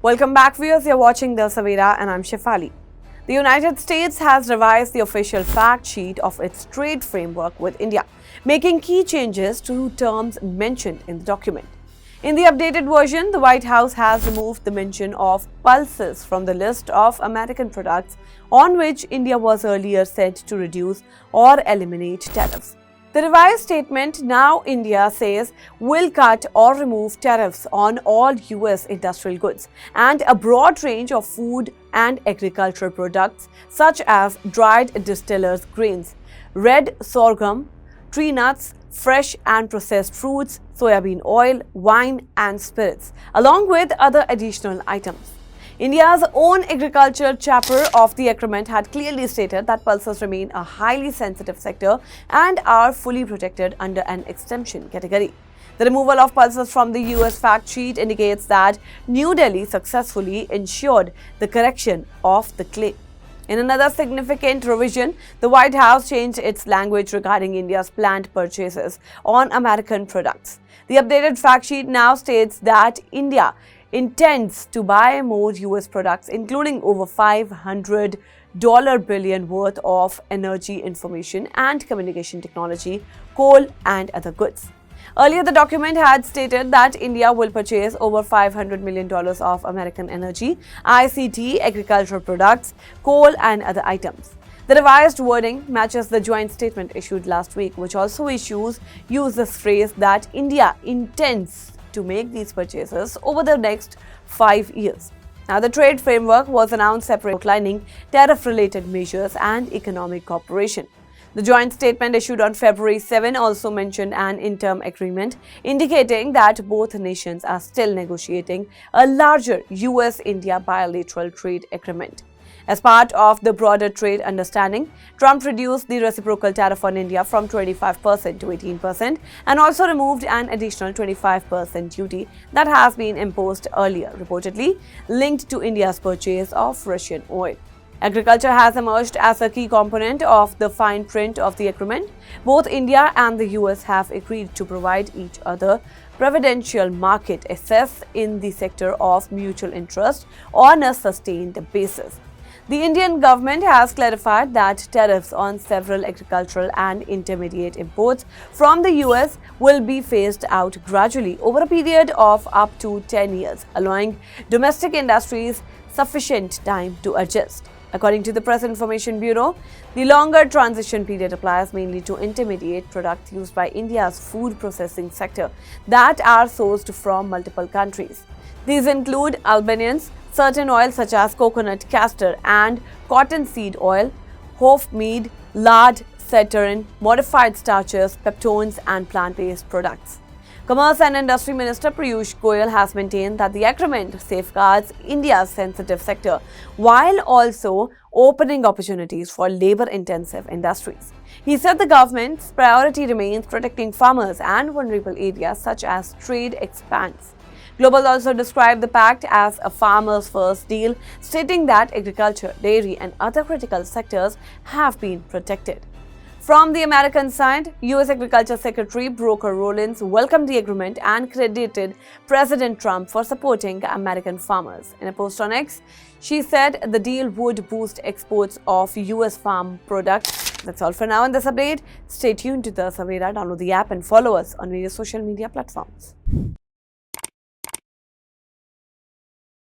Welcome back, viewers. You're watching the Savera and I'm Shefali. The United States has revised the official fact sheet of its trade framework with India, making key changes to terms mentioned in the document. In the updated version, the White House has removed the mention of pulses from the list of American products on which India was earlier said to reduce or eliminate tariffs. The revised statement, now India says, will cut or remove tariffs on all US industrial goods and a broad range of food and agricultural products such as dried distillers grains, red sorghum, tree nuts, fresh and processed fruits, soybean oil, wine and spirits, along with other additional items. India's own agriculture chapter of the agreement had clearly stated that pulses remain a highly sensitive sector and are fully protected under an exemption category. The removal of pulses from the US fact sheet indicates that New Delhi successfully ensured the correction of the claim. In another significant revision, the White House changed its language regarding India's planned purchases on American products. The updated fact sheet now states that India intends to buy more US products, including over $500 billion worth of energy, information and communication technology, coal and other goods. Earlier, the document had stated that India will purchase over $500 million of American energy, ICT, agricultural products, coal and other items. The revised wording matches the joint statement issued last week, which also used this phrase that India intends to make these purchases over the next 5 years. Now, the trade framework was announced separately, outlining tariff-related measures and economic cooperation. The joint statement issued on February 7 also mentioned an interim agreement, indicating that both nations are still negotiating a larger US-India bilateral trade agreement. As part of the broader trade understanding, Trump reduced the reciprocal tariff on India from 25% to 18% and also removed an additional 25% duty that has been imposed earlier, reportedly linked to India's purchase of Russian oil. Agriculture has emerged as a key component of the fine print of the agreement. Both India and the US have agreed to provide each other preferential market access in the sector of mutual interest on a sustained basis. The Indian government has clarified that tariffs on several agricultural and intermediate imports from the US will be phased out gradually over a period of up to 10 years, allowing domestic industries sufficient time to adjust. According to the Press Information Bureau, the longer transition period applies mainly to intermediate products used by India's food processing sector that are sourced from multiple countries. These include Albanians, certain oils such as coconut, castor and cottonseed oil, hoof meat, lard, seitan, modified starches, peptones and plant-based products. Commerce and Industry Minister Piyush Goyal has maintained that the agreement safeguards India's sensitive sector while also opening opportunities for labor-intensive industries. He said the government's priority remains protecting farmers and vulnerable areas such as trade expands. Global also described the pact as a farmers' first deal, stating that agriculture, dairy and other critical sectors have been protected. From the American side, U.S. Agriculture Secretary Broker Rollins welcomed the agreement and credited President Trump for supporting American farmers. In a post on X, she said the deal would boost exports of U.S. farm products. That's all for now in this update. Stay tuned to the Savera, download the app and follow us on various social media platforms.